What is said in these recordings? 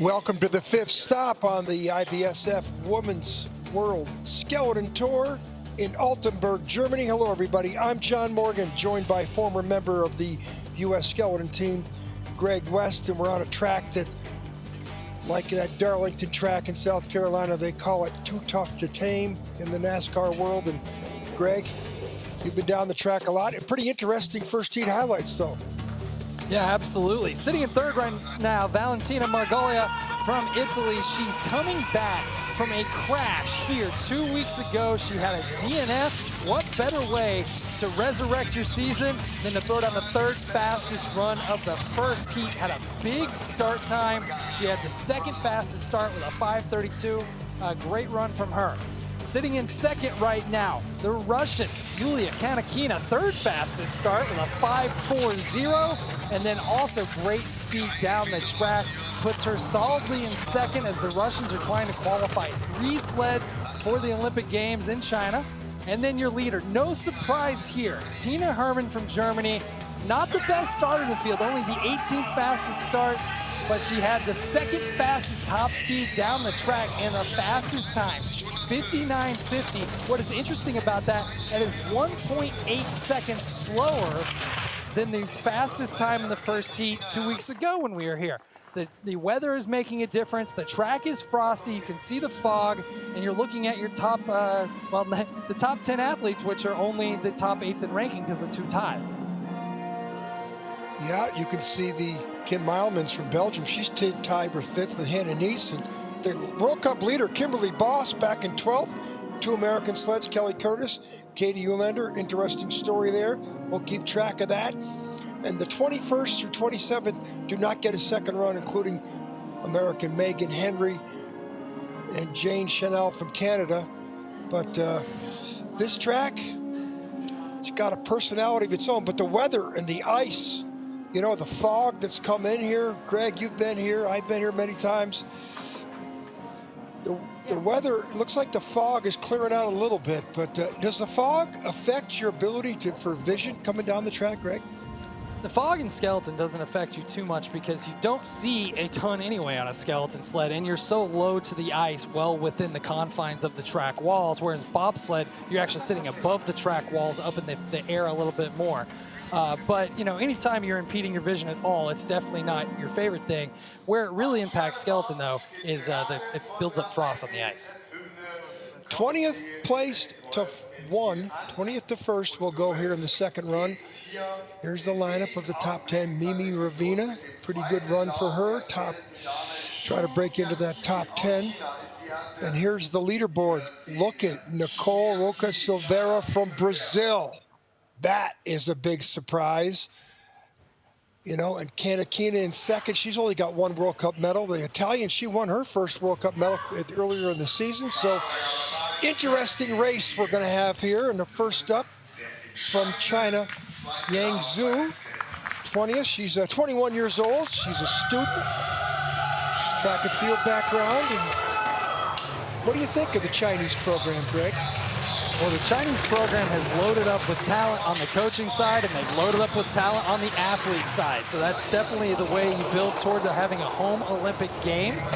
Welcome to the fifth stop on the IBSF Women's World Skeleton Tour in Altenberg, Germany. Hello, everybody. I'm John Morgan, joined by former member of the U.S. Skeleton team, Greg West, and we're on a track that, like that Darlington track in South Carolina, they call it too tough to tame in the NASCAR world. And Greg, you've been down the track a lot. Pretty interesting first heat highlights, though. Yeah, absolutely. Sitting in third right now, Valentina Margoglia from Italy. She's coming back from a crash here 2 weeks ago. She had a DNF. What better way to resurrect your season than to throw down the third fastest run of the first heat? Had a big start time. She had the second fastest start with a 5:32. A great run from her. Sitting in second right now, the Russian Yulia Kanakina, third fastest start with a 5:40, and then also great speed down the track, puts her solidly in second as the Russians are trying to qualify 3 sleds for the Olympic Games in China. And then your leader, no surprise here, Tina Hermann from Germany, not the best starter in the field, only the 18th fastest start, but she had the second fastest top speed down the track and the fastest time, 59.50. What is interesting about that, that is 1.8 seconds slower than the fastest time in the first heat 2 weeks ago when we were here. The weather is making a difference. The track is frosty. You can see the fog, and you're looking at your top, the top 10 athletes, which are only the top 8th in ranking because of 2 ties. Yeah, you can see the Kim Meilmans from Belgium. She's tied for 5th with Hannah Neese. And the World Cup leader, Kimberly Boss, back in 12th. 2 American sleds, Kelly Curtis, Katie Uhlaender. Interesting story there. We'll keep track of that. And the 21st through 27th do not get a second run, including American Megan Henry and Jane Chanel from Canada. But this track, it's got a personality of its own. But the weather and the ice, you know, the fog that's come in here. Greg, you've been here. I've been here many times. The weather, it looks like the fog is clearing out a little bit, but does the fog affect your ability for vision coming down the track, Greg? The fog in skeleton doesn't affect you too much because you don't see a ton anyway on a skeleton sled, and you're so low to the ice, well within the confines of the track walls, whereas bobsled, you're actually sitting above the track walls, up in the air a little bit more. But, you know, anytime you're impeding your vision at all, it's definitely not your favorite thing. Where it really impacts skeleton, though, is it builds up frost on the ice. 20th place to 1, 20th to 1st will go here in the second run. Here's the lineup of the top 10. Mimi Ravina, pretty good run for her. Try to break into that top 10. And here's the leaderboard. Look at Nicole Roca Silveira from Brazil. That is a big surprise. You know, and Kanakina in second. She's only got 1 World Cup medal. The Italian, she won her first World Cup medal earlier in the season. So, interesting race we're going to have here. And the first up from China, Yang Zhu, 20th. She's 21 years old. She's a student, track and field background. And what do you think of the Chinese program, Greg? Well, the Chinese program has loaded up with talent on the coaching side, and they've loaded up with talent on the athlete side. So that's definitely the way you build toward having a home Olympic Games.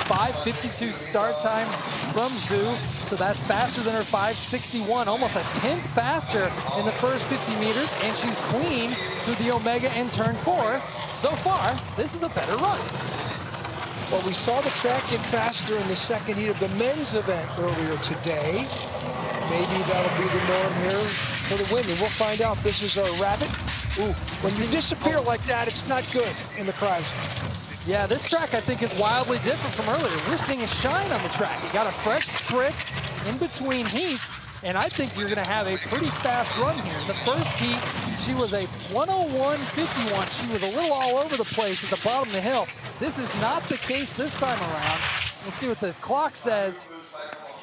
5:52 start time from Zhu, so that's faster than her 5:61, almost a 10th faster in the first 50 meters, and she's clean through the Omega in turn 4. So far, this is a better run. Well, we saw the track get faster in the second heat of the men's event earlier today. Maybe that'll be the norm here for the women. We'll find out. This is our rabbit. Ooh, when you disappear like that, it's not good in the crowd. Yeah, this track I think is wildly different from earlier. We're seeing a shine on the track. You got a fresh spritz in between heats, and I think you're going to have a pretty fast run here. In the first heat, she was a 101.51. She was a little all over the place at the bottom of the hill. This is not the case this time around. We'll see what the clock says.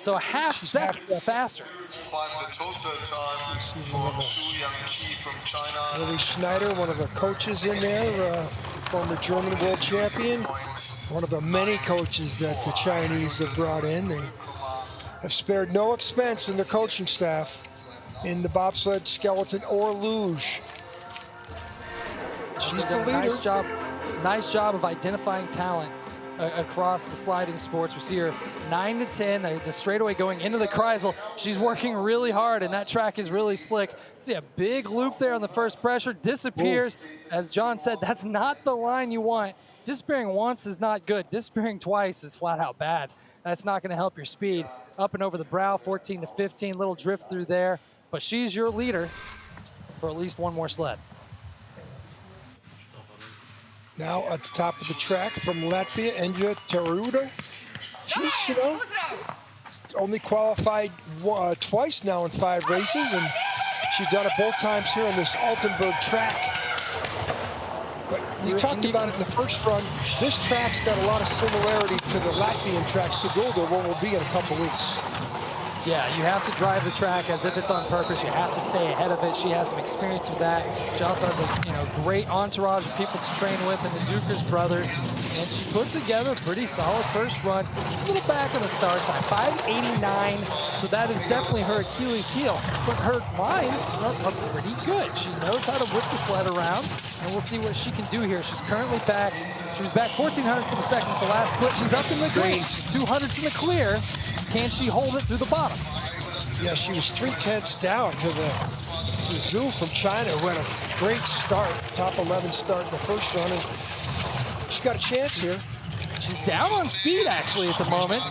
So a half second faster. The total time for Zhu Yangqi from China. Willie Schneider, one of the coaches in there, former German world champion. One of the many coaches that the Chinese have brought in. They have spared no expense in their coaching staff in the bobsled, skeleton, or luge. She's the leader. Nice job of identifying talent across the sliding sports. We see her 9 to 10, the straightaway going into the Kreisel. She's working really hard, and that track is really slick. See a big loop there on the first pressure, disappears. As John said, that's not the line you want. Disappearing once is not good. Disappearing twice is flat out bad. That's not going to help your speed. Up and over the brow, 14 to 15, little drift through there. But she's your leader for at least one more sled. Now at the top of the track from Latvia, Enja Teruda. She's, you know, only qualified twice now in 5 races, and she's done it both times here on this Altenberg track. But we talked about it in the first run. This track's got a lot of similarity to the Latvian track, Sigulda, where we'll be in a couple weeks. Yeah, you have to drive the track as if it's on purpose. You have to stay ahead of it. She has some experience with that. She also has a great entourage of people to train with in the Dukers brothers. And she put together a pretty solid first run. She's a little back on the start time, 5:89. So that is definitely her Achilles heel. But her lines are pretty good. She knows how to whip the sled around. And we'll see what she can do here. She's currently back. She was back 1400ths of a second at the last split. She's up in the green. She's 200ths in the clear. Can she hold it through the bottom? Yeah, she was 3/10 down to Zhu from China, who had a great start, top 11 start in the first run, and she's got a chance here. She's down on speed, actually, at the moment.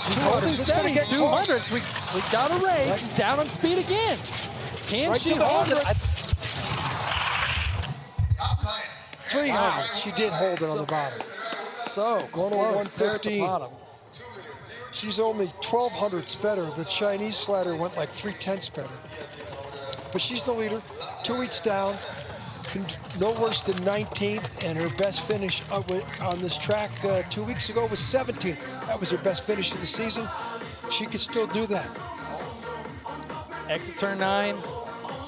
She's holding steady. 200s. We got a race. Right. She's down on speed again. Can right she hold it? 300. Wow. She did hold it on the bottom. So close there at the bottom. She's only 1200ths better. The Chinese slider went like 3/10 better. But she's the leader, 2 weeks down, no worse than 19th, and her best finish on this track 2 weeks ago was 17th. That was her best finish of the season. She could still do that. Exit turn 9,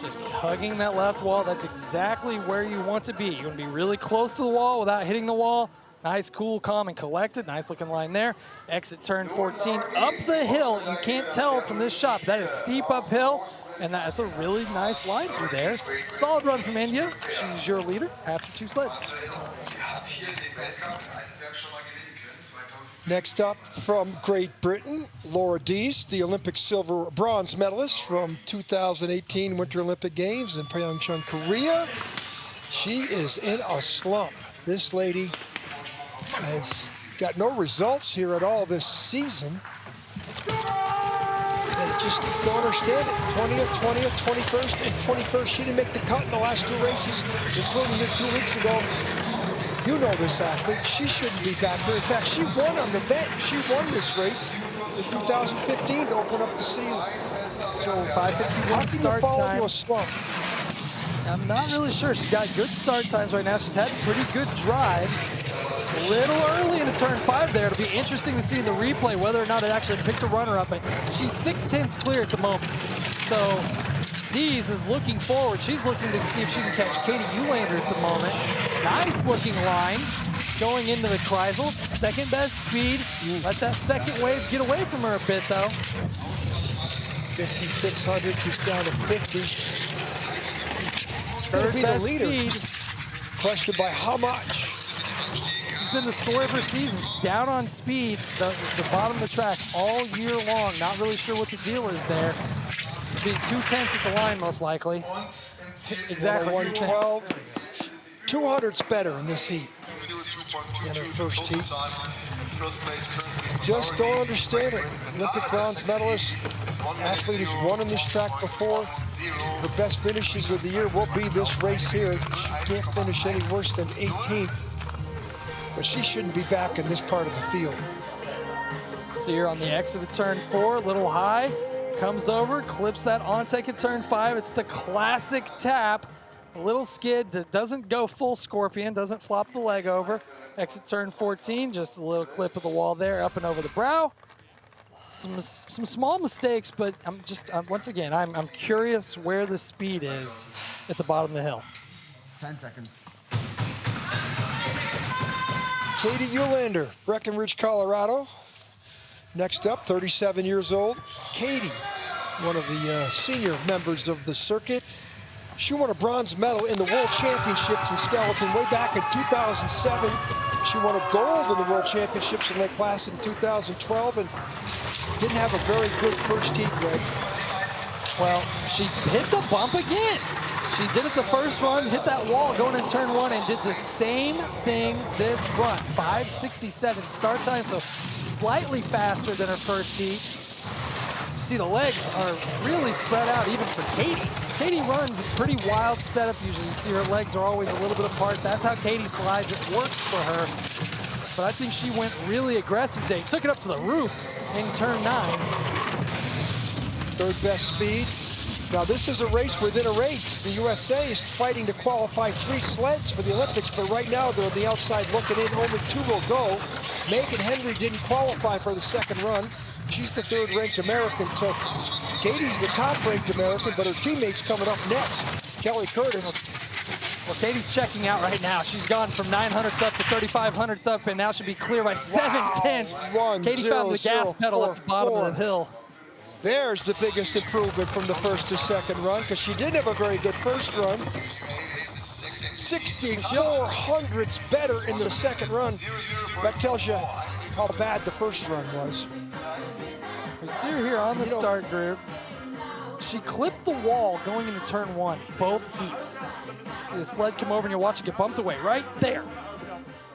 just hugging that left wall. That's exactly where you want to be. You want to be really close to the wall without hitting the wall. Nice, cool, calm, and collected. Nice looking line there. Exit turn 14, up the hill. You can't tell from this shot, but that is steep uphill, and that's a really nice line through there. Solid run from India. She's your leader after 2 sleds. Next up from Great Britain, Laura Dees, the Olympic bronze medalist from 2018 Winter Olympic Games in Pyeongchang, Korea. She is in a slump. This lady has got no results here at all this season. And just don't understand it. 20th, 20th, 21st, and 21st. She didn't make the cut in the last 2 races, including here 2 weeks ago. You know this athlete. She shouldn't be back here. In fact, she won on the event. She won this race in 2015 to open up the season. So 5:51 start time. To a slump? I'm not really sure. She's got good start times right now. She's had pretty good drives. A little early in the turn 5 there. It'll be interesting to see in the replay whether or not it actually picked a runner up. But she's 6/10 clear at the moment. So Dees is looking forward. She's looking to see if she can catch Katie Eulander at the moment. Nice looking line going into the Kreisel. Second best speed. Let that second wave get away from her a bit though. 5,600, she's down to 50. Third best speed. Question by how much? This has been the story of her season. She's down on speed, the bottom of the track all year long. Not really sure what the deal is there. It'll be 2/10 at the line most likely. Exactly 2/10. 200's better in this heat than her first heat. Just don't understand it. Olympic bronze medalist, athlete who's won on this track before. Her best finishes of the year will be this race here. She can't finish any worse than 18th, but she shouldn't be back in this part of the field. See her on the exit of turn 4, little high, comes over, clips that on take at turn 5. It's the classic tap. A little skid that doesn't go full scorpion, doesn't flop the leg over. Exit turn 14, just a little clip of the wall there, up and over the brow. Some small mistakes, but once again, I'm curious where the speed is at the bottom of the hill. 10 seconds. Katie Eulander, Breckenridge, Colorado. Next up, 37 years old. Katie, one of the senior members of the circuit. She won a bronze medal in the World Championships in skeleton way back in 2007. She won a gold in the World Championships in Lake Placid in 2012 and didn't have a very good first heat, Greg. Well, she hit the bump again. She did it the first run, hit that wall going in turn one, and did the same thing this run. 5:67 start time, so slightly faster than her first heat. You see the legs are really spread out even for Katie. Katie runs a pretty wild setup usually. You see her legs are always a little bit apart. That's how Katie slides. It works for her. But I think she went really aggressive today. Took it up to the roof in turn 9. Third best speed. Now this is a race within a race. The USA is fighting to qualify 3 sleds for the Olympics, but right now they're on the outside looking in. Only 2 will go. Megan Henry didn't qualify for the second run. She's the 3rd-ranked American, so Katie's the top-ranked American, but her teammate's coming up next. Kelly Curtis. Well, Katie's checking out right now. She's gone from 900s up to 3,500s up, and now should be clear by 7/10. Katie found the gas pedal at the bottom of the hill. There's the biggest improvement from the first to second run, because she didn't have a very good first run. 16/400ths better in the second run. That tells you how bad the first run was. We see her here on the start group. She clipped the wall going into turn 1, both heats. See the sled come over and you watch it get bumped away right there.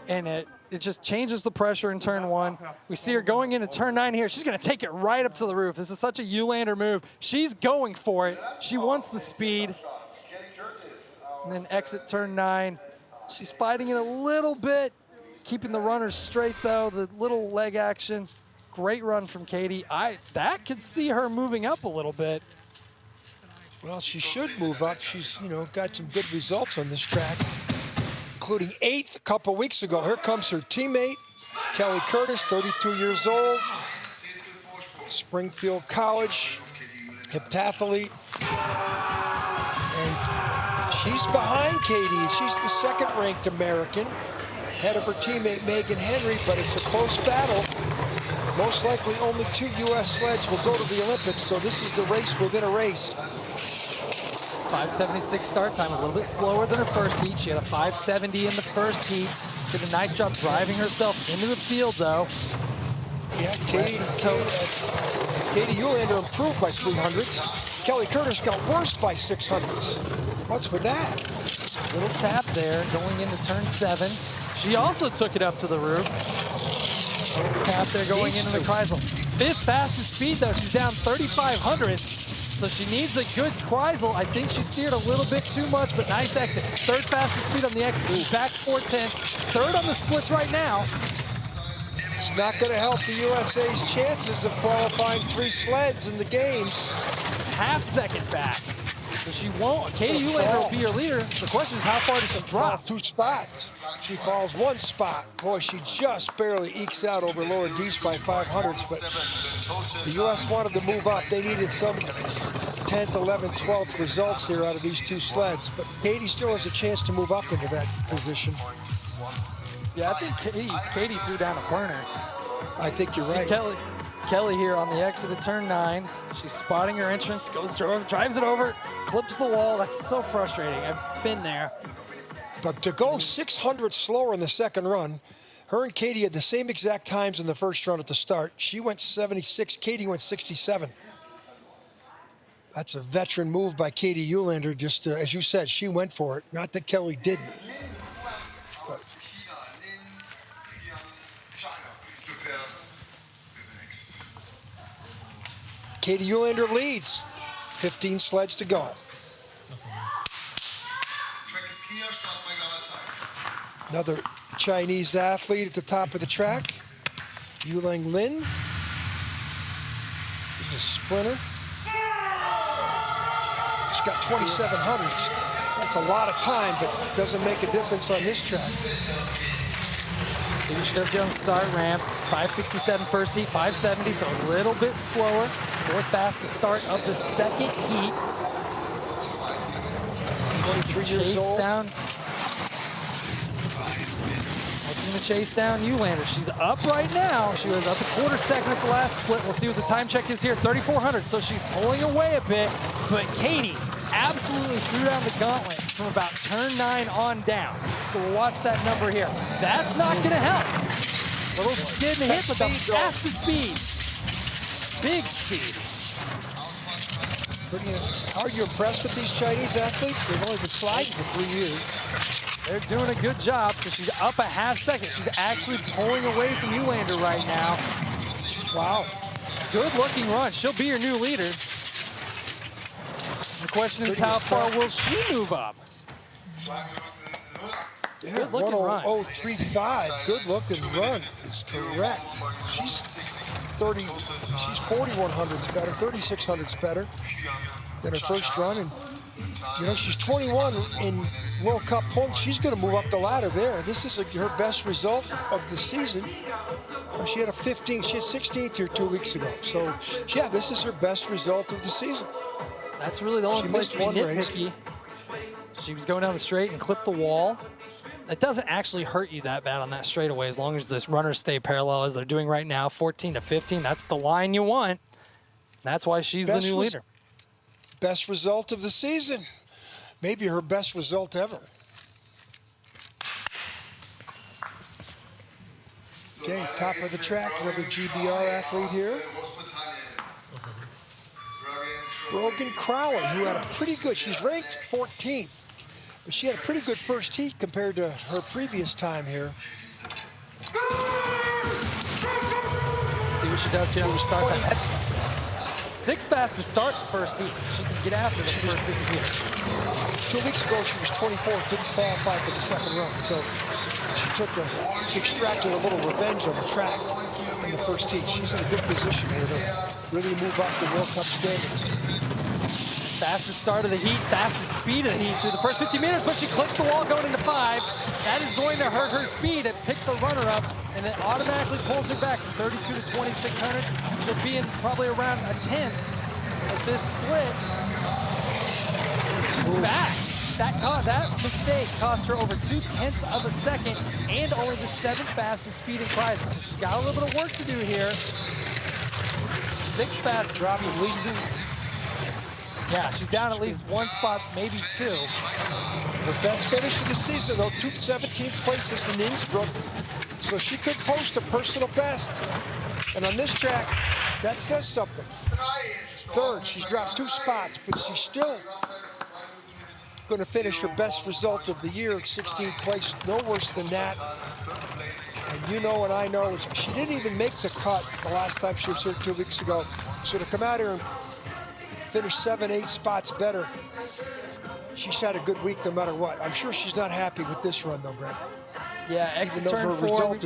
And it just changes the pressure in turn 1. We see her going into turn 9 here. She's gonna take it right up to the roof. This is such a Eulander move. She's going for it. She wants the speed. And then exit turn 9. She's fighting it a little bit, keeping the runners straight though, the little leg action. Great run from Katie. That could see her moving up a little bit. Well, she should move up. She's, got some good results on this track, including 8th a couple weeks ago. Here comes her teammate, Kelly Curtis, 32 years old, Springfield College, heptathlete. And she's behind Katie. She's the 2nd-ranked American, ahead of her teammate Megan Henry, but it's a close battle. Most likely only 2 U.S. sleds will go to the Olympics, so this is the race within a race. 5:76 start time, a little bit slower than her first heat. She had a 5:70 in the first heat. Did a nice job driving herself into the field, though. Yeah, Katie Eulander improved by 300ths. Kelly Curtis got worse by 600ths. What's with that? Little tap there going into turn 7. She also took it up to the roof. Little tap there going into the Kreisel. 5th fastest speed, though. She's down 3,500ths. So she needs a good Kreisel. I think she steered a little bit too much, but nice exit. 3rd fastest speed on the exit. She's back 4/10. 3rd on the splits right now. It's not going to help the USA's chances of qualifying 3 sleds in the games. Half second back. So she won't. Katie Eulander will be your leader. The question is, how far does she drop? 2 spots. She falls 1 spot. Boy, she just barely ekes out over Laura Dees by 500ths, but the U.S. wanted to move up. They needed some 10th, 11th, 12th results here out of these 2 sleds, but Katie still has a chance to move up into that position. Yeah, I think Katie threw down a burner. I think you're right. Kelly here on the exit of turn 9. She's spotting her entrance, drives it over, clips the wall. That's so frustrating. I've been there. But to go 600 slower in the second run, her and Katie had the same exact times in the first run at the start. She went 76, Katie went 67. That's a veteran move by Katie Eulander. Just as you said, she went for it. Not that Kelly didn't. But Katie Eulander leads. 15 sleds to go. Another Chinese athlete at the top of the track, Yuling Lin. She's a sprinter. She's got 2,700ths. That's a lot of time, but it doesn't make a difference on this track. See what she does here on the start ramp. 5:67 first heat, 5:70, so a little bit slower. 4th fastest start of the second heat. 23 years old. Looking to chase down Eulander. She's up right now. She was up a 1/4 second at the last split. We'll see what the time check is here. 3,400, so she's pulling away a bit. But Katie absolutely threw down the gauntlet from about turn 9 on down. So we'll watch that number here. That's not going to help. Little skid and hit, but the fastest speed. Big speed. Are you impressed with these Chinese athletes? They've only been sliding for 3 years. They're doing a good job. So she's up a half second. She's actually pulling away from Ulander right now. Wow. Good looking run. She'll be your new leader. The question is, how far will she move up? Yeah, Good looking run. 1:00.35. Good looking run is correct. She's 4,100s better, 3,600s better than her first run. And you know, she's 21 in World Cup points. She's going to move up the ladder there. This is her best result of the season. She had a 15. She had 16th here 2 weeks ago. So yeah, this is her best result of the season. That's really the only place to be nitpicky. She was going down the straight and clipped the wall. It doesn't actually hurt you that bad on that straightaway as long as this runners stay parallel as they're doing right now, 14 to 15. That's the line you want. That's why she's the new leader. Best result of the season. Maybe her best result ever. Okay, top of the track, another GBR athlete here. Brogan Crowley, who had a pretty good, she's ranked 14th, but she had a pretty good first heat compared to her previous time here. See what she does here on the start time. 6th fastest start in the first heat. She can get after the first 50 meters. 2 weeks ago, she was 24th, didn't qualify for the second run. So she extracted a little revenge on the track in the first heat. She's in a good position here to really move up the World Cup standings. Fastest start of the heat, fastest speed of the heat through the first 50 meters, but she clips the wall going into 5. That is going to hurt her speed. It picks a runner up, and it automatically pulls her back from 32 to 2600. She'll be in probably around a 10 at this split. She's back. That mistake cost her over 0.2 of a second and only the 7th fastest speed in Kreisel. So she's got a little bit of work to do here. 6th fastest speed. Yeah, she's down at least 1 spot, maybe 2. Her best finish of the season, though, 2 17th places in Innsbruck. So she could post a personal best. And on this track, that says something. 3rd, she's dropped 2 spots, but she's still going to finish her best result of the year at 16th place, no worse than that. And you know and I know, she didn't even make the cut the last time she was here 2 weeks ago. So to come out here and finish 7, 8 spots better, she's had a good week no matter what. I'm sure she's not happy with this run though, Brent. Yeah, exit turn 4.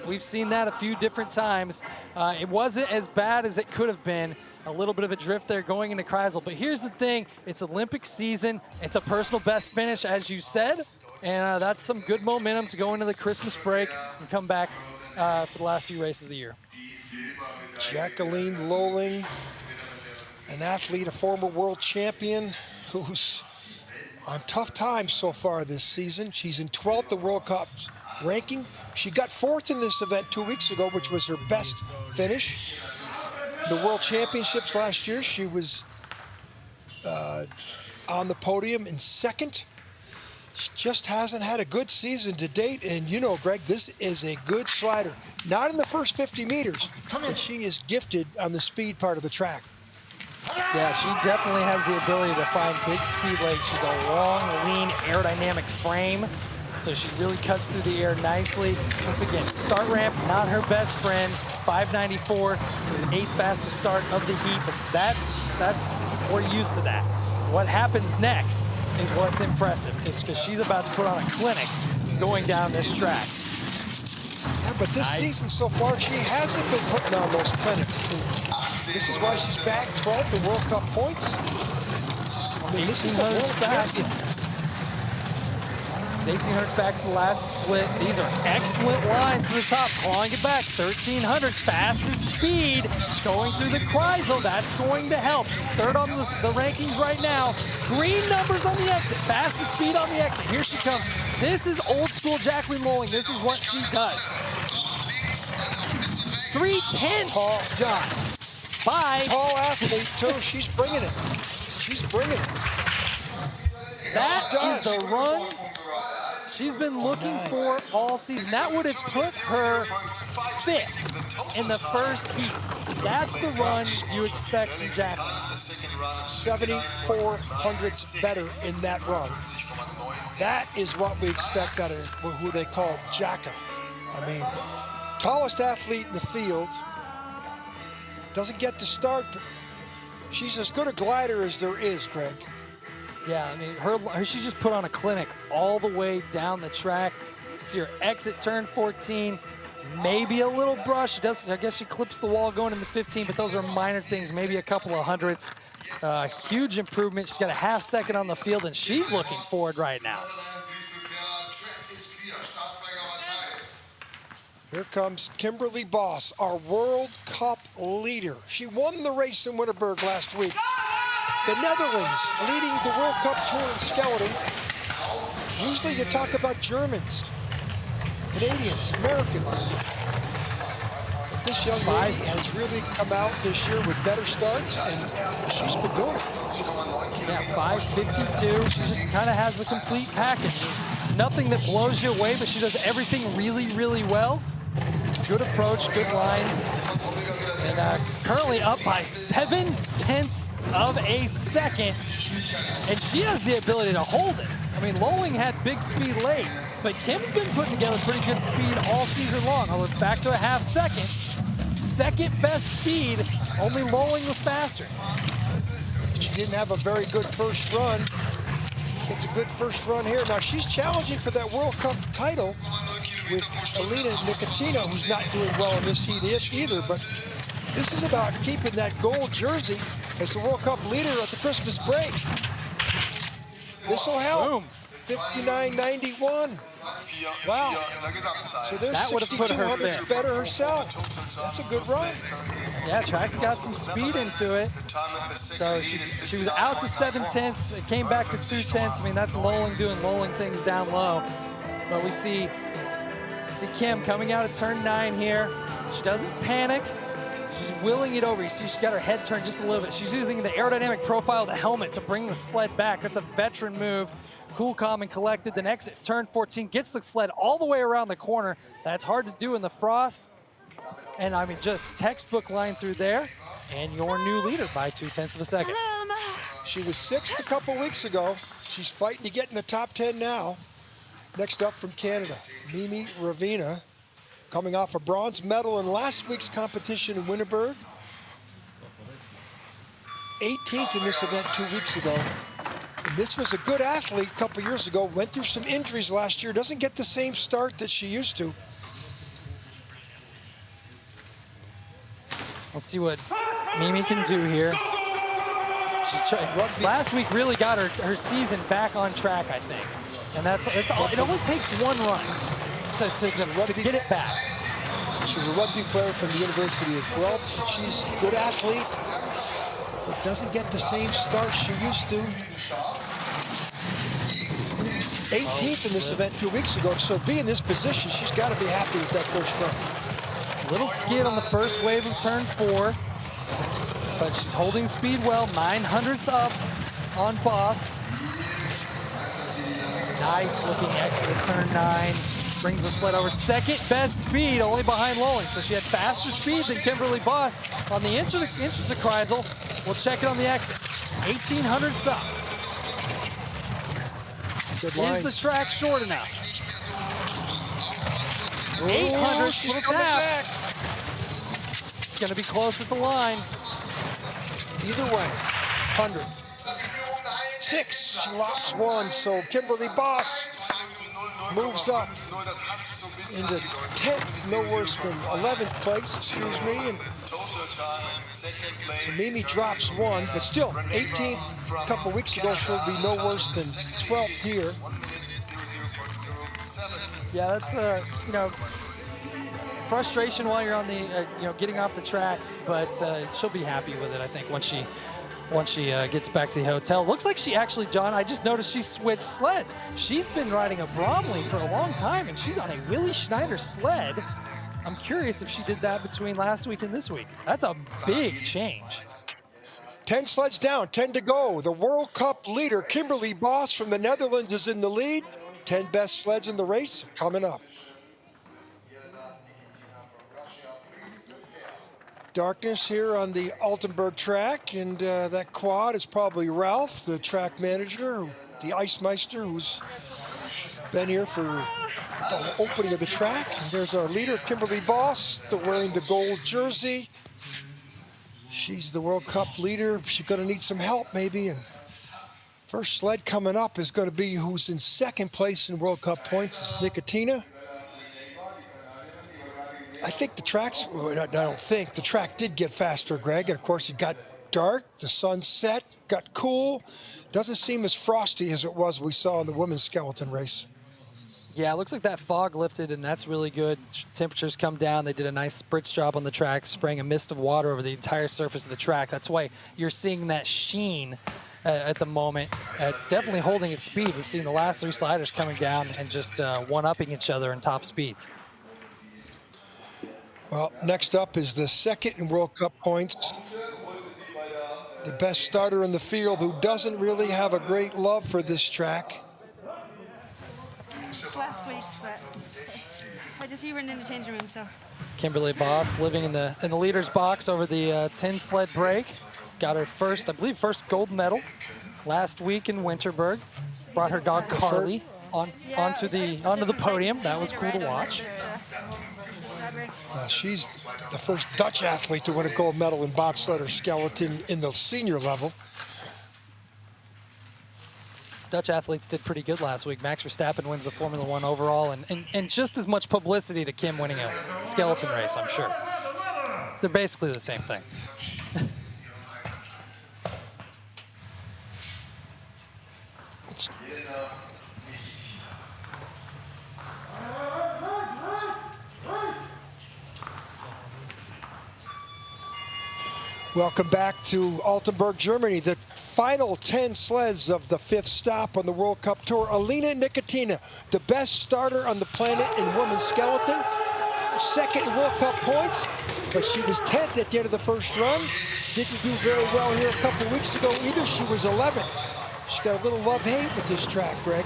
We've seen that a few different times. It wasn't as bad as it could have been. A little bit of a drift there going into Kreisel. But here's the thing, it's Olympic season. It's a personal best finish, as you said. And that's some good momentum to go into the Christmas break and come back for the last few races of the year. Jacqueline Lolling, an athlete, a former world champion who's on tough times so far this season. She's in 12th in World Cup ranking. She got 4th in this event 2 weeks ago, which was her best finish. The World Championships last year, she was on the podium in 2nd. She just hasn't had a good season to date, and you know, Greg, this is a good slider. Not in the first 50 meters, but she is gifted on the speed part of the track. Yeah, she definitely has the ability to find big speed legs. She's a long, lean, aerodynamic frame, so she really cuts through the air nicely. Once again, start ramp, not her best friend. 594, so the 8th fastest start of the heat, but that's we're used to that. What happens next is what's impressive, because she's about to put on a clinic going down this track. Yeah, but this season so far, she hasn't been putting on those clinics. And this is why she's back 12th in World Cup points. I mean, this is a world champion. 1800s back to the last split. These are excellent lines to the top, clawing it back. 1300s, fastest speed, going through the Kreisel. That's going to help. She's 3rd on the rankings right now. Green numbers on the exit, fastest speed on the exit. Here she comes. This is old school Jacqueline Lolling. This is what she does. 3:10, John. Bye. Tall athlete, too. She's bringing it. she's bringing it. That is the run she's been looking for all season. That would have put her 5th in the first heat. That's the run you expect from Jacqueline. 74 hundredths better in that run. That is what we expect out of who they call Jacka. I mean, tallest athlete in the field. Doesn't get to start, but she's as good a glider as there is, Greg. Yeah, I mean, she just put on a clinic all the way down the track. You see her exit turn 14, maybe a little brush. I guess she clips the wall going into 15, but those are minor things, maybe a couple of hundredths. Huge improvement. She's got a half second on the field, and she's looking forward right now. Here comes Kimberly Boss, our World Cup leader. She won the race in Winterberg last week. The Netherlands leading the World Cup Tour in skeleton. Usually you talk about Germans, Canadians, Americans. But this young lady has really come out this year with better starts, and she's been doing it. Yeah, 5:52. She just kind of has the complete package. There's nothing that blows you away, but she does everything really, really well. Good approach, good lines. And currently up by 7/10 of a second. And she has the ability to hold it. I mean, Lowling had big speed late, but Kim's been putting together pretty good speed all season long. Although it's back to a half second. Second best speed, only Lowling was faster. She didn't have a very good first run. It's a good first run here. Now she's challenging for that World Cup title with Alina Nikitina, who's not doing well in this heat either, but this is about keeping that gold jersey as the World Cup leader at the Christmas break. This will help. 59.91. Wow. So there's that would have put her there. Better herself. That's a good run. Yeah, track's got some speed into it. So she was out to 7/10. It came back to 2/10. I mean, that's Lowling doing Lowling things down low. But we see Kim coming out of turn 9 here. She doesn't panic. She's willing it over. You see she's got her head turned just a little bit. She's using the aerodynamic profile of the helmet to bring the sled back. That's a veteran move. Cool, calm, and collected. Then exit turn 14, gets the sled all the way around the corner. That's hard to do in the frost. And I mean, just textbook line through there. And your new leader by 2/10 of a second. She was 6th a couple weeks ago. She's fighting to get in the top 10 now. Next up from Canada, Mimi Ravina, coming off a bronze medal in last week's competition in Winterberg. 18th in this event 2 weeks ago. And this was a good athlete a couple years ago, went through some injuries last year, doesn't get the same start that she used to. We'll see what Mimi can do here. She's last week really got her season back on track, I think. And it only takes one run to get it back. She's a rugby player from the University of Guelph. She's a good athlete, but doesn't get the same start she used to. 18th in this event 2 weeks ago, so be in this position, she's got to be happy with that first run. Little skid on the first wave of turn 4, but she's holding speed well. 900ths up on Boss. Nice looking exit at turn 9. Brings the sled over. Second best speed, only behind Lowling. So she had faster speed than Kimberly Boss on the entrance of Kreisel. We'll check it on the exit. 1800ths up. Good lines. Is the track short enough? Oh, 800, she's little coming tap. back. It's going to be close at the line. Either way, 100. 6, she locks 1, so Kimberly Boss moves up into 10th, no worse than 11th place, excuse me. And so Mimi drops 1, but still, 18th a couple weeks ago, she'll be no worse than 12th here. Yeah, that's frustration while you're on the getting off the track, but she'll be happy with it, I think, once she gets back to the hotel. Looks like she actually, John, I just noticed she switched sleds. She's been riding a Bromley for a long time, and she's on a Willie Schneider sled. I'm curious if she did that between last week and this week. That's a big change. 10 sleds down, 10 to go. The World Cup leader, Kimberly Boss from the Netherlands, is in the lead. 10 best sleds in the race coming up. Darkness here on the Altenberg track, and that quad is probably Ralph, the track manager, the Ice Meister, who's been here for the opening of the track. And there's our leader, Kimberly Boss, wearing the gold jersey. She's the World Cup leader. She's going to need some help, maybe. And first sled coming up is going to be who's in second place in World Cup points is Nicotina. I think the tracks, I don't think, the track did get faster, Greg. And of course, it got dark, the sun set, got cool. Doesn't seem as frosty as it was we saw in the women's skeleton race. Yeah, it looks like that fog lifted, and that's really good. Temperatures come down. They did a nice spritz job on the track, spraying a mist of water over the entire surface of the track. That's why you're seeing that sheen at the moment. It's definitely holding its speed. We've seen the last 3 sliders coming down and just one-upping each other in top speeds. Well, next up is the second in World Cup points. The best starter in the field who doesn't really have a great love for this track. Last week, but I just you were in the changing room, so. Kimberly Boss living in the leader's box over the 10 sled break. Got her first, I believe, first gold medal last week in Winterberg. Brought her dog Carly onto the podium. That was cool to watch. She's the first Dutch athlete to win a gold medal in bobsled or skeleton in the senior level. Dutch athletes did pretty good last week. Max Verstappen wins the Formula One overall, and just as much publicity to Kim winning a skeleton race, I'm sure. They're basically the same thing. Welcome back to Altenberg, Germany. The final 10 sleds of the 5th stop on the World Cup Tour. Alina Nicotina, the best starter on the planet in women's skeleton. Second in World Cup points, but she was 10th at the end of the first run. Didn't do very well here a couple of weeks ago either. She was 11th. She's got a little love-hate with this track, Greg.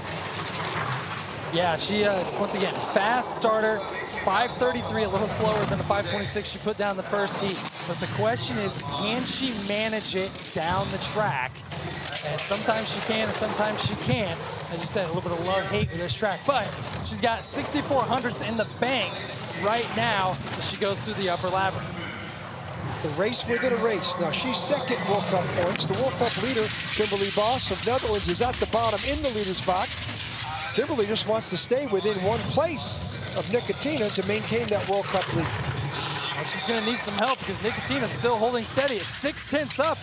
Yeah, she, once again, fast starter, 5:33, a little slower than the 5:26 she put down the first heat. But the question is, can she manage it down the track? And sometimes she can, and sometimes she can't. As you said, a little bit of love-hate with this track. But she's got 6,400s in the bank right now as she goes through the upper labyrinth. The race within a race. Now, she's second in World Cup points. The World Cup leader, Kimberly Boss of Netherlands, is at the bottom in the leader's box. Kimberly just wants to stay within one place of Nicotina to maintain that World Cup lead. Well, she's going to need some help because Nicotina's still holding steady at 6/10 up.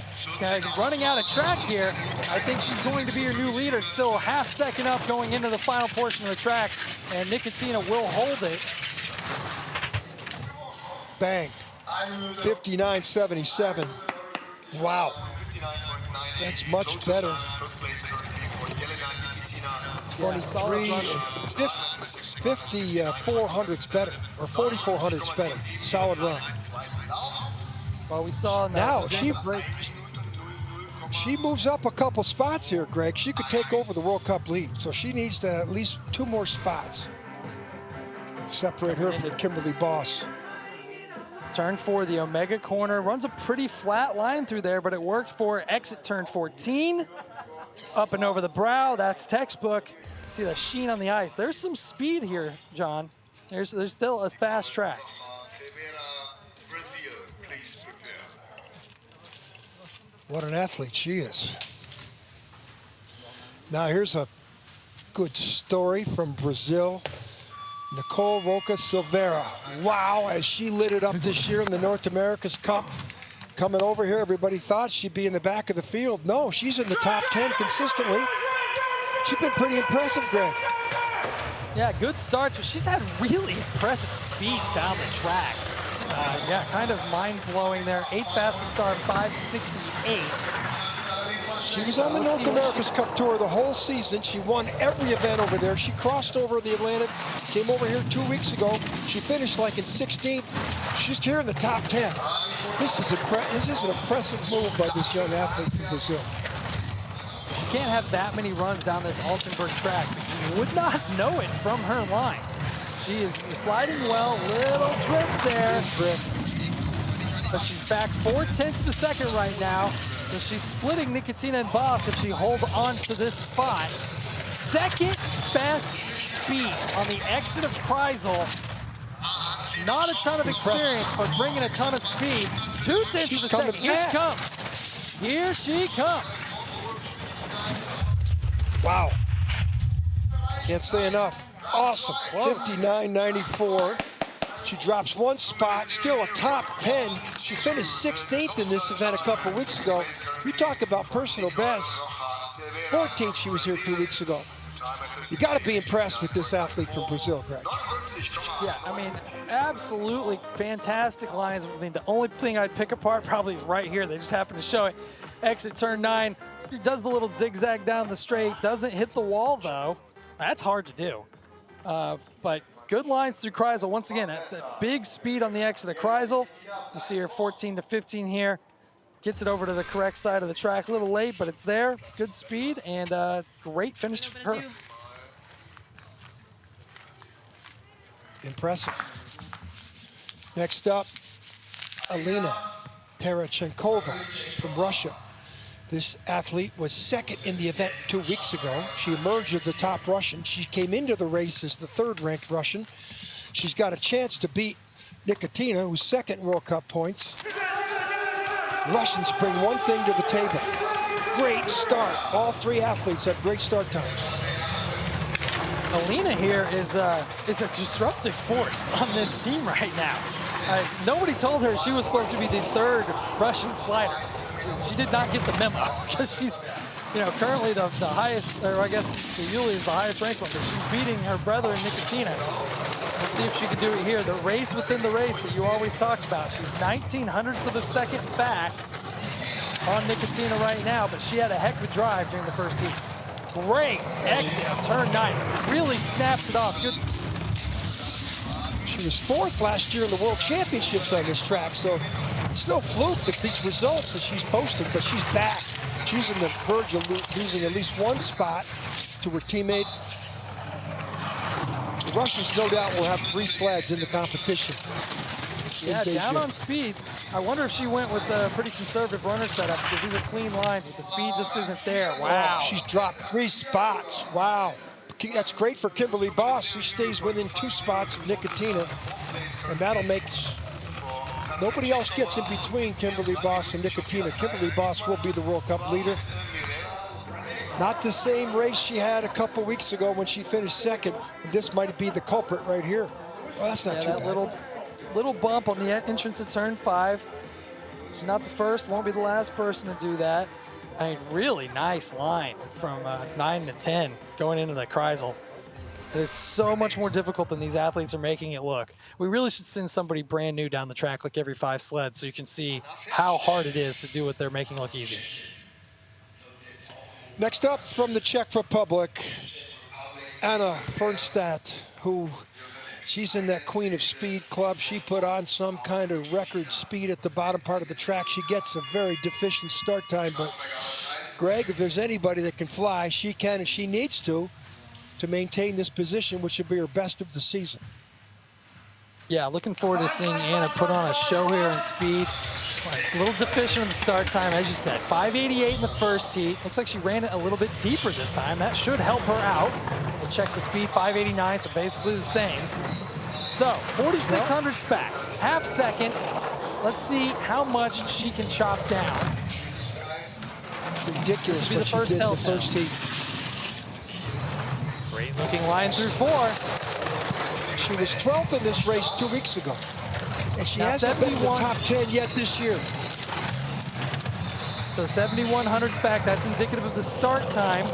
Running out of track here. I think she's going to be your new leader. Still a half second up going into the final portion of the track, and Nicotina will hold it. Bang. 59.77. Wow. That's much better. 23 and 54 hundredths better, or 44 hundredths better. Solid run. Well, we saw now she moves up a couple spots here, Greg. She could take over the World Cup lead, so she needs to at least 2 more spots. Separate her from Kimberly Boss. Turn 4, the Omega corner. Runs a pretty flat line through there, but it worked for exit turn 14. Up and over the brow, that's textbook. See the sheen on the ice. There's some speed here, John. There's still a fast track. What an athlete she is. Now here's a good story from Brazil. Nicole Roca Silveira. Wow, as she lit it up this year in the North America's Cup. Coming over here, everybody thought she'd be in the back of the field. No, she's in the top 10 consistently. She's been pretty impressive, Greg. Yeah, good starts, but she's had really impressive speeds down the track. Yeah, kind of mind-blowing there. 8th fastest start, 5:68. She was on the North America's Cup Tour the whole season. She won every event over there. She crossed over the Atlantic, came over here 2 weeks ago. She finished like in 16th. She's here in the top 10. This is an impressive move by this young athlete from Brazil. She can't have that many runs down this Altenberg track, but you would not know it from her lines. She is sliding well, little drift there. But she's back 0.4 of a second right now. So she's splitting Nikitina and Boss if she holds on to this spot. Second best speed on the exit of Kreisel. Not a ton of experience, but bringing a ton of speed. 0.2 of a second. Here she comes. Here she comes. Wow. Can't say enough. Awesome. 59.94. She drops one spot, still a top 10. She finished 16th in this event a couple weeks ago. You talk about personal best. 14th she was here 2 weeks ago. You got to be impressed with this athlete from Brazil, Greg. Yeah, I mean, absolutely fantastic lines. I mean, the only thing I'd pick apart probably is right here. They just happen to show it. Exit turn 9. Does the little zigzag down the straight. Doesn't hit the wall, though. That's hard to do. But good lines through Kreisel. Once again, that big speed on the exit of Kreisel. You see her 14 to 15 here. Gets it over to the correct side of the track. A little late, but it's there. Good speed and great finish for her. Impressive. Next up, Alina Tarachenkova from Russia. This athlete was second in the event 2 weeks ago. She emerged as the top Russian. She came into the race as the third-ranked Russian. She's got a chance to beat Nikitina, who's second in World Cup points. Russians bring one thing to the table. Great start. All three athletes have great start times. Alina here is a disruptive force on this team right now. Nobody told her she was supposed to be the third Russian slider. She did not get the memo because she's, currently the highest, or I guess Yulia is the highest ranked one, but she's beating her brother Nikitina. We'll see if she can do it here. The race within the race that you always talk about. She's 1900ths of a second back on Nikitina right now, but she had a heck of a drive during the first heat. Great exit of turn 9. Really snaps it off. Good. She was fourth last year in the World Championships on this track, so it's no fluke that these results that she's posting, but she's back. She's on the verge of losing at least one spot to her teammate. The Russians, no doubt, will have 3 sleds in the competition. Yeah, down on speed. I wonder if she went with a pretty conservative runner setup because these are clean lines, but the speed just isn't there. Wow. She's dropped 3 spots. Wow. That's great for Kimberly Boss. She stays within 2 spots of Nikitina, and that'll make... Nobody else gets in between Kimberly Boss and Nikitina. Kimberly Boss will be the World Cup leader. Not the same race she had a couple weeks ago when she finished second. And this might be the culprit right here. Well, that's not too bad. Little bump on the entrance of turn 5. She's not the first, won't be the last person to do that. I mean, really nice line from 9 to 10 going into the Kreisel. It is so much more difficult than these athletes are making it look. We really should send somebody brand new down the track like every 5 sleds so you can see how hard it is to do what they're making look easy. Next up from the Czech Republic, Anna Fernstadt, who she's in that Queen of Speed club. She put on some kind of record speed at the bottom part of the track. She gets a very deficient start time, but Greg, if there's anybody that can fly, she can and she needs to maintain this position, which will be her best of the season. Yeah, looking forward to seeing Anna put on a show here in speed. A little deficient in the start time, as you said. 5:88 in the first heat. Looks like she ran it a little bit deeper this time. That should help her out. We'll check the speed, 5:89, so basically the same. So, 4,600's back, half second. Let's see how much she can chop down. Ridiculous what she did in the first heat. Great looking line through 4. She was 12th in this race 2 weeks ago. And she hasn't been in the top 10 yet this year. So 7,100's back. That's indicative of the start time.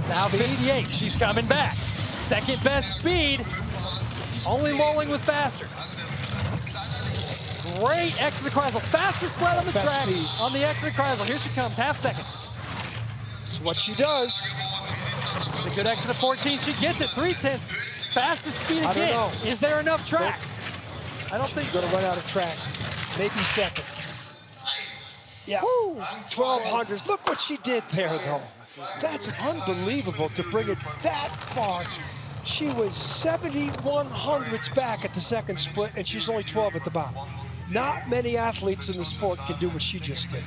Now 58. She's coming back. Second best speed. Only Lolling was faster. Great exit of Kreisel. Fastest sled on the track on the exit of Kreisel. Here she comes. Half second. That's what she does. It's a good exit of 14. She gets it. 3/10. Fastest speed again. I don't know. Is there enough track? I don't think she's going to run out of track. maybe second. Yeah, 1200s. Look what she did there, though. That's unbelievable to bring it that far. She was 7100s back at the second split, and she's only 12 at the bottom. Not many athletes in the sport can do what she just did.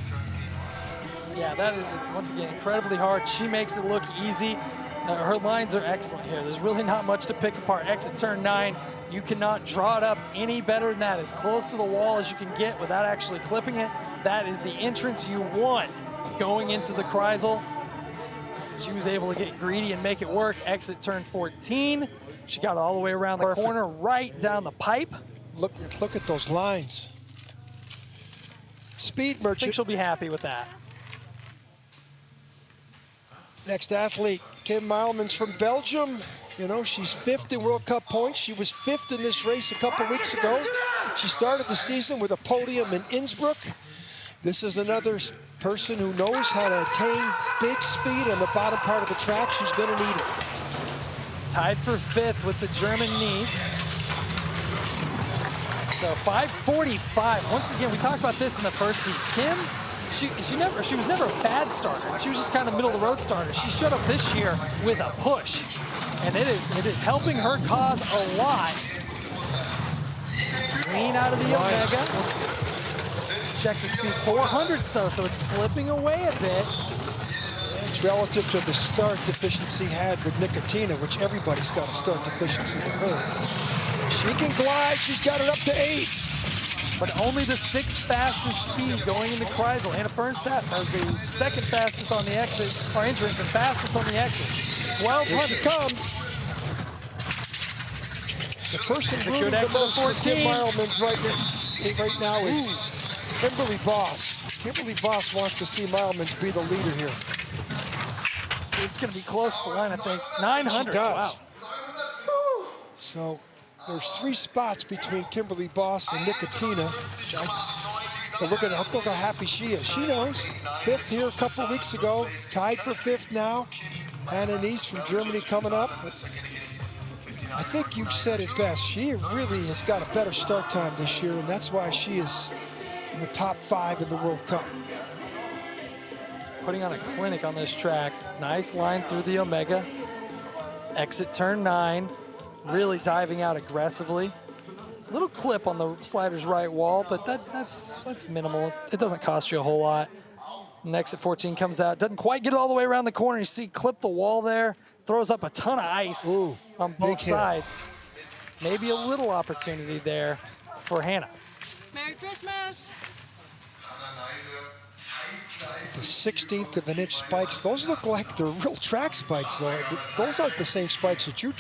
Yeah, that is, once again, incredibly hard. She makes it look easy. Her lines are excellent here. There's really not much to pick apart. Exit turn 9, you cannot draw it up any better than that. As close to the wall as you can get without actually clipping it. That is the entrance you want going into the Kreisel. She was able to get greedy and make it work. Exit turn 14. She got all the way around the corner, right down the pipe. Look at those lines. Speed I merchant. think she'll be happy with that. Next athlete, Kim Milemans from Belgium. You know, she's 5th in World Cup points. She was 5th in this race a couple weeks ago. She started the season with a podium in Innsbruck. This is another person who knows how to attain big speed on the bottom part of the track. She's going to need it. Tied for 5th with the German niece. So 5:45. Once again, we talked about this in the first heat. Kim, she was never a bad starter. She was just kind of middle of the road starter. She showed up this year with a push, and it is helping her cause a lot. Clean out of the Omega. Check the speed 400s though, so it's slipping away a bit. It's relative to the start deficiency had with Nicotina, which everybody's got a start deficiency with her. She can glide, she's got it up to 8. But only the 6th fastest speed going into Kreisel. Anna Bernstadt has the 2nd fastest on the exit, or entrance, and fastest on the exit. 1200. Here she comes. The person rooting the most for Kim Milemans right now is Kimberly Voss. Kimberly Voss wants to see Milemans be the leader here. So it's going to be close to the line, I think. 900. Wow. So there's 3 spots between Kimberly Voss and Nicotina. But look at how happy she is. She knows. 5th here a couple of weeks ago. Tied for 5th now. Hannah Nies from Germany coming up. I think you said it best. She really has got a better start time this year, and that's why she is in the top 5 in the World Cup. Putting on a clinic on this track. Nice line through the Omega. Exit turn 9. Really diving out aggressively. Little clip on the slider's right wall, but that's minimal. It doesn't cost you a whole lot. And exit 14 comes out. Doesn't quite get all the way around the corner. You see clip the wall there. Throws up a ton of ice on both sides. Maybe a little opportunity there for Hannah. Merry Christmas. The 16th of an inch spikes. Those look like they're real track spikes, though. Those aren't the same spikes that you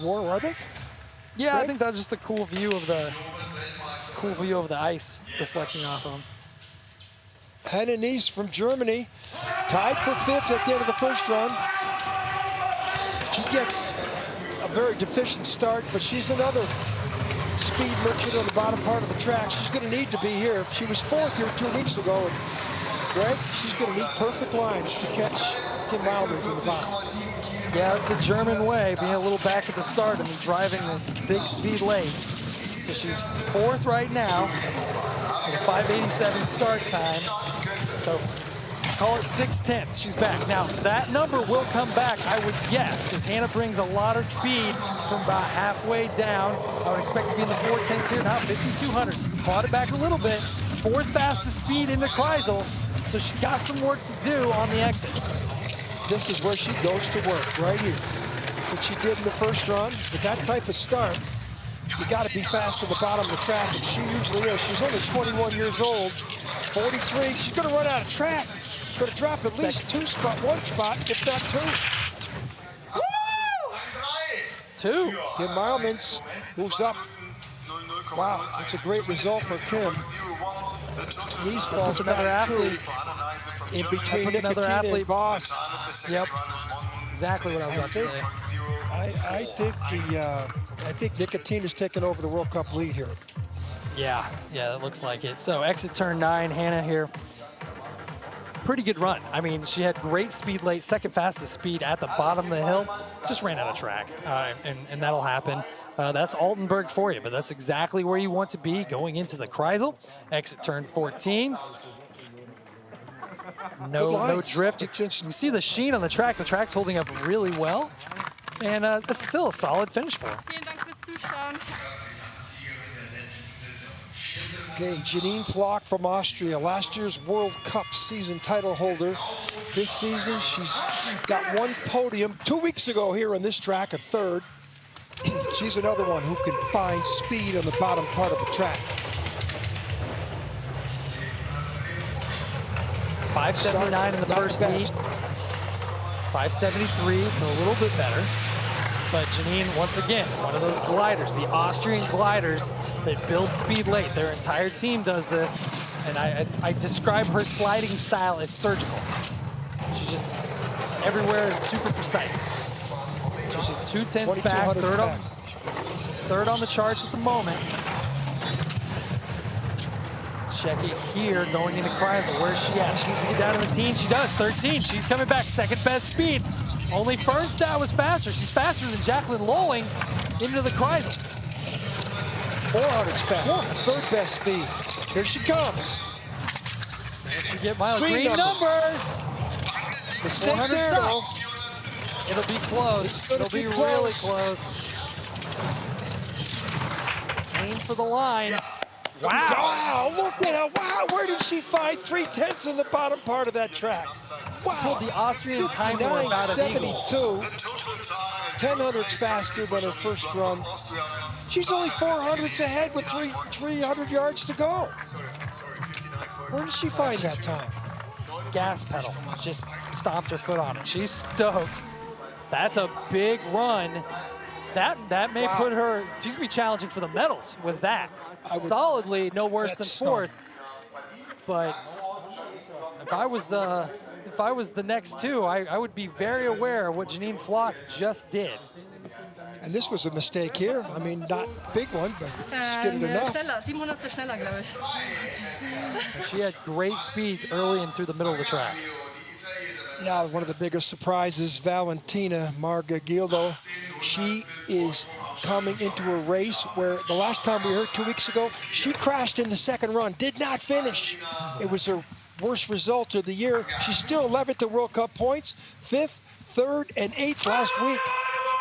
wore, are they? Yeah, right? I think that's just a cool view of the ice reflecting off of them. Hannah Nies from Germany, tied for 5th at the end of the first run. She gets a very deficient start, but she's another speed merchant on the bottom part of the track. She's going to need to be here. She was 4th here 2 weeks ago. And Greg, she's going to need perfect lines to catch Kim Milemans in the bottom. Yeah, it's the German way, being a little back at the start and driving the big speed late. So she's 4th right now with a 5:87 start time. So call it 6/10. She's back. Now, that number will come back, I would guess, because Hannah brings a lot of speed from about halfway down. I would expect to be in the 4/10s here, now 5200s. Clawed it back a little bit. 4th fastest speed into Kreisel, so she got some work to do on the exit. This is where she goes to work, right here. That's what she did in the first run. With that type of start, you got to be fast at the bottom of the track, and she usually is. She's only 21 years old, 43. She's going to run out of track. Going to drop at least one spot, if not 2. Woo! 2. Kim Milemans moves up. Wow, that's a great result for Kim. Nies falls another back athlete. In between Nicotina and Voss. Yep. Exactly what I was about to say. I think Nicotina's taken over the World Cup lead here. Yeah, it looks like it. So exit turn 9, Hannah here. Pretty good run. I mean, she had great speed late, 2nd fastest speed at the bottom of the hill. Just ran out of track, and that'll happen. That's Altenberg for you, but that's exactly where you want to be going into the Kreisel. Exit turn 14. No drift. You can see the sheen on the track. The track's holding up really well. And it's still a solid finish for her. Vielen Dank fürs Zuschauen. Okay, Janine Flock from Austria, last year's World Cup season title holder. This season, she's got one podium 2 weeks ago here on this track, a third. She's another one who can find speed on the bottom part of the track. 579 in the first heat. 573, so a little bit better. But Janine, once again, one of those gliders, the Austrian gliders that build speed late. Their entire team does this, and I describe her sliding style as surgical. She just, everywhere is super precise. So she's 2/10 back, third on the charts at the moment. Check it here, going into Kreisel. Where's she at? She needs to get down to the teens. She does, 13. She's coming back, second best speed. Only Fernstad was faster. She's faster than Jacqueline Lolling into the Kreisel. 400's back, third best speed. Here she comes. And she get Miles green numbers. Mistake there, though. It'll be close. It'll be really close. Aim for the line. Wow. Wow, look at her. Wow, where did she find 3/10 in the bottom part of that track? Wow. The Austrian time war about an eagle. 59.72. 1000's faster than her first run. She's only 400s ahead with 300 yards to go. Where did she find that time? Gas pedal. Just stomped her foot on it. She's stoked. That's a big run. That may put her, she's gonna be challenging for the medals with that. Solidly no worse than fourth. But if I was the next two, I would be very aware of what Janine Flock just did. And this was a mistake here. I mean, not big one, but skidded enough. Schneller, 700 schneller, glaube ich. She had great speed early and through the middle of the track. Now, one of the biggest surprises, Valentina Margagildo. She is coming into a race where the last time we heard 2 weeks ago, she crashed in the second run, did not finish. It was her worst result of the year. She's still 11th at World Cup points, 5th, 3rd, and 8th last week,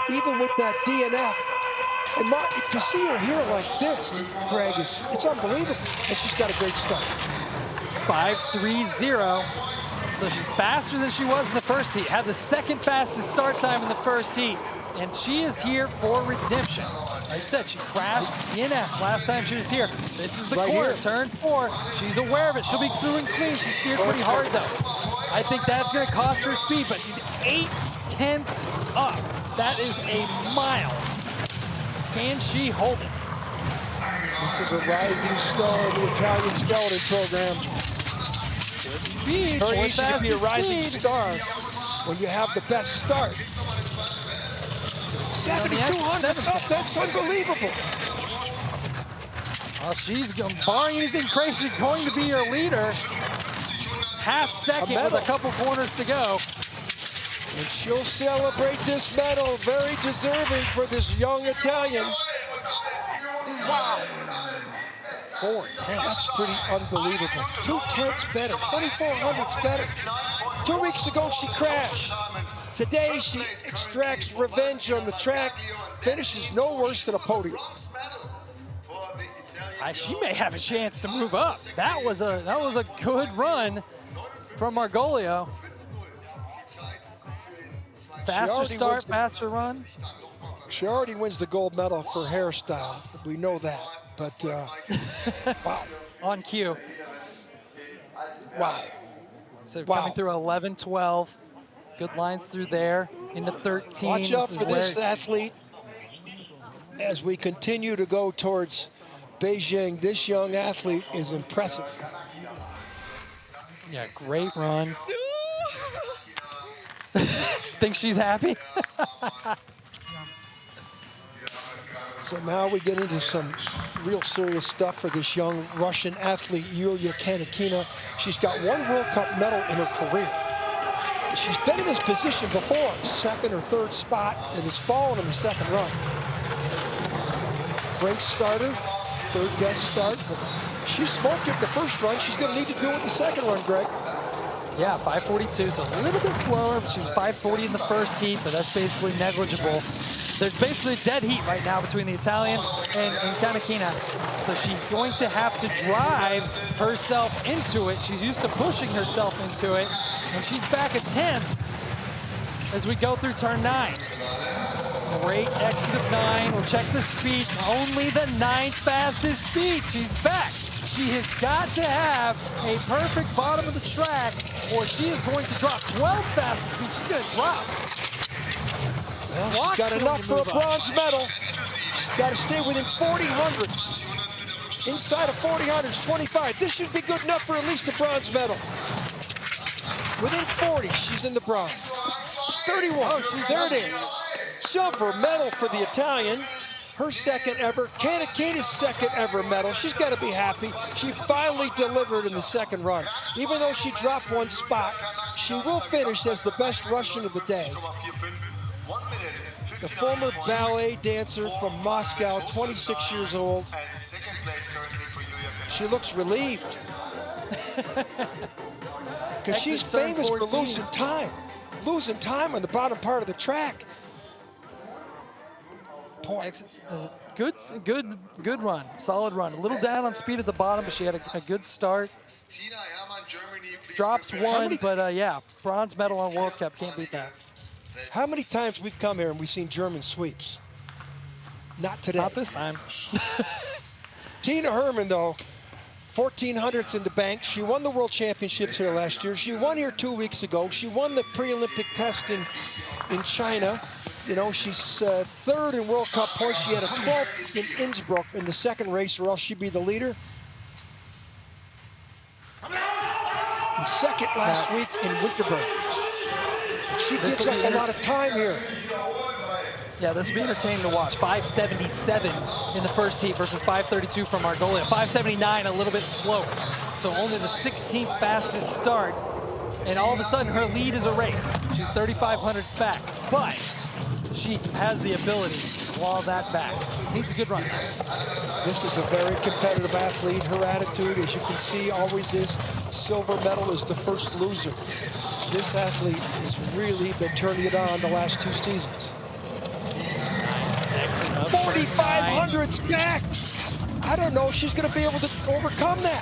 even with that DNF. And to see her here like this, Greg, it's unbelievable. And she's got a great start. 5:30. So she's faster than she was in the first heat. Had the second fastest start time in the first heat. And she is here for redemption. Like I said, she crashed DNF last time she was here. This is the corner, turn 4. She's aware of it. She'll be through and clean. She steered pretty hard, though. I think that's going to cost her speed, but she's 8/10 up. That is a mile. Can she hold it? This is a rising star in the Italian skeleton program. Speed, very easy to be a rising star when you have the best start. 7,200 up, that's unbelievable. Well, she's, barring anything crazy, going to be your leader. Half second with a couple corners to go. And she'll celebrate this medal, very deserving for this young Italian. Wow. 4/10. That's pretty unbelievable. 2/10 better, 2,400's better. 2 weeks ago, she crashed. Today, she extracts revenge on the track, finishes no worse than a podium. She may have a chance to move up. That was a good run from Margolio. Faster start, faster run. She already wins the gold medal for hairstyle. We know that. But, wow. On cue. Wow. So coming through 11-12. Good lines through there. Into 13. Watch out for this athlete as we continue to go towards Beijing. This young athlete is impressive. Yeah, great run. Think she's happy? So now we get into some real serious stuff for this young Russian athlete, Yulia Kanikina. She's got one World Cup medal in her career. She's been in this position before, second or third spot, and has fallen in the second run. Great starter, third best start. But she smoked it in the first run. She's going to need to do it in the second run, Greg. Yeah, 5:42, so a little bit slower, but she was 5:40 in the first heat, but that's basically negligible. There's basically a dead heat right now between the Italian and Kanakina. So she's going to have to drive herself into it. She's used to pushing herself into it, and she's back at 10 as we go through turn 9. Great exit of 9. We'll check the speed. Only the 9th fastest speed. She's back. She has got to have a perfect bottom of the track, or she is going to drop. 12th fastest speed. She's going to drop. Well, she's got enough for a bronze medal. She's got to stay within 40 hundredths. Inside of 40 hundredths, 25. This should be good enough for at least a bronze medal. Within 40, she's in the bronze. 31, there it is. Silver medal for the Italian. Her second ever, Kanakina's second ever medal. She's got to be happy. She finally delivered in the second run. Even though she dropped one spot, she will finish as the best Russian of the day. The former ballet dancer from Moscow, 26 years old. She looks relieved. Because she's famous for losing time. Losing time on the bottom part of the track. Good run, solid run. A little down on speed at the bottom, but she had a good start. Drops one, but yeah, bronze medal on World Cup, can't beat that. How many times we've come here and we've seen German sweeps? Not today. Not this time. Tina Hermann, though, 1400ths in the bank. She won the World Championships here last year. She won here 2 weeks ago. She won the pre-Olympic test in China. You know, she's third in World Cup points. She had a 12th in Innsbruck in the second race, or else she'd be the leader. And second last week in Winterberg. She gives up a lot of time here. Yeah, this will be entertaining to watch. 5:77 in the first heat versus 5:32 from Margolia. 5:79, a little bit slower. So only the 16th fastest start. And all of a sudden, her lead is erased. She's 3,500ths back. But she has the ability to claw that back. Needs a good run. This is a very competitive athlete. Her attitude, as you can see, always is silver medal is the first loser. This athlete has really been turning it on the last 2 seasons. Nice exit up. 4,500's back. I don't know if she's going to be able to overcome that.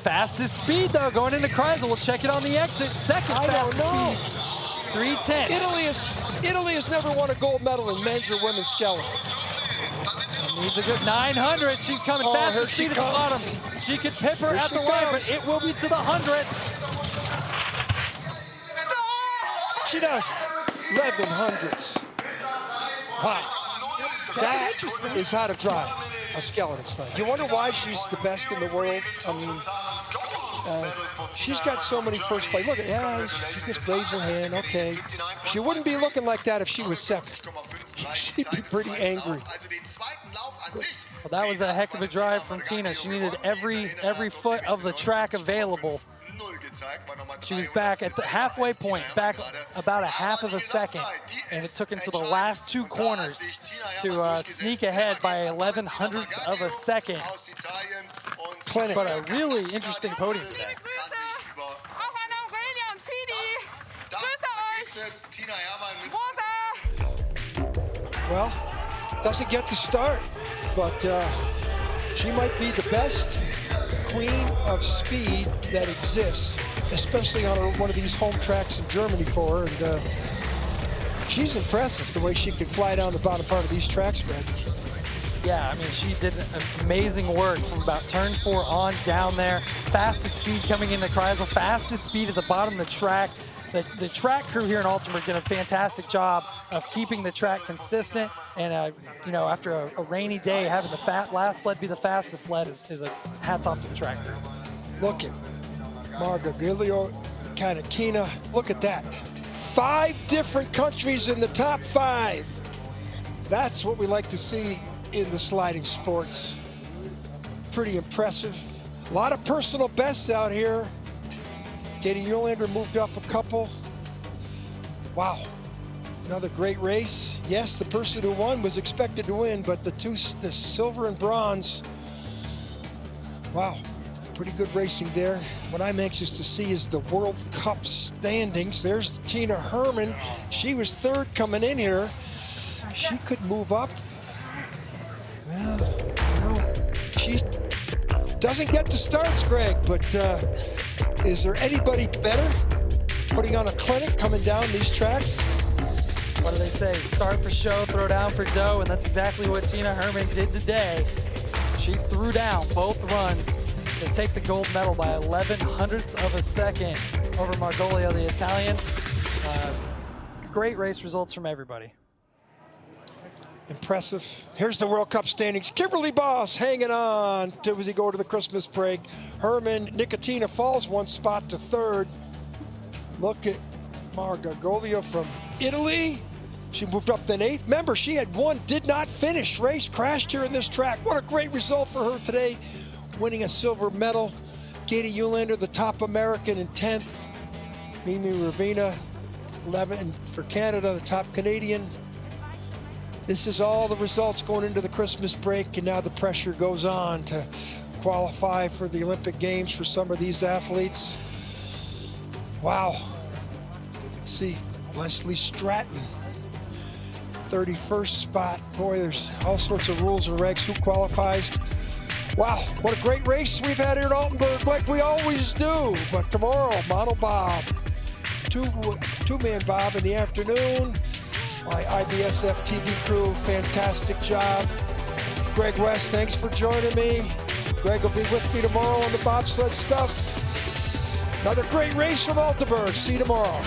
Fastest speed, though, going into Kreisel. We'll check it on the exit. Second fastest speed. 3:10. Italy has never won a gold medal in men's or women's skeleton. Needs a good 900. She's coming fastest speed at the bottom. She could pip her at the line, but it will be to the 100. She does 1100ths. Wow. That is how to drive a skeleton sled. You wonder why she's the best in the world? I mean, she's got so many first place. Look at, yeah, she just raised her hand, okay. She wouldn't be looking like that if she was second. She'd be pretty angry. Well, that was a heck of a drive from Tina. She needed every foot of the track available. She was back at the halfway point, back about a half of a second, and it took into the last 2 corners to sneak ahead by 1100ths of a second. Clinic. But a really interesting podium today. Well, doesn't get the start, but she might be the best queen of speed that exists, especially on one of these home tracks in Germany for her. And she's impressive the way she can fly down the bottom part of these tracks, Greg. Yeah, I mean, she did amazing work from about turn 4 on down there. Fastest speed coming into Kreisel, fastest speed at the bottom of the track. The track crew here in Altenberg did a fantastic job of keeping the track consistent. And, you know, after a rainy day, having the last sled be the fastest sled is a hats off to the track crew. Look at Margoglio, Kanakina. Look at that. 5 different countries in the top 5. That's what we like to see in the sliding sports. Pretty impressive. A lot of personal bests out here. Katie Eulander moved up a couple. Wow. Another great race. Yes, the person who won was expected to win, but the silver and bronze, wow, pretty good racing there. What I'm anxious to see is the World Cup standings. There's Tina Herman. She was third coming in here. She could move up. Well, you know, she doesn't get the starts, Greg, but is there anybody better putting on a clinic coming down these tracks? What do they say? Start for show, throw down for dough, and that's exactly what Tina Herman did today. She threw down both runs to take the gold medal by 11/100ths of a second over Margolio, the Italian. Great race results from everybody. Impressive. Here's the World Cup standings. Kimberly Boss hanging on till we go to the Christmas break. Herman Nicotina falls one spot to third. Look at Margolio from Italy. She moved up then eighth. Remember, she had one, did not finish race, crashed here in this track. What a great result for her today, winning a silver medal. Katie Eulander, the top American in 10th. Mimi Ravina, 11 for Canada, the top Canadian. This is all the results going into the Christmas break, and now the pressure goes on to qualify for the Olympic Games for some of these athletes. Wow. You can see Leslie Stratton, 31st spot. Boy, there's all sorts of rules and regs. Who qualifies? Wow, what a great race we've had here in Altenberg, like we always do. But tomorrow, Monobob, two-man bob in the afternoon. My IBSF TV crew, fantastic job. Greg West, thanks for joining me. Greg will be with me tomorrow on the bobsled stuff. Another great race from Altenberg. See you tomorrow.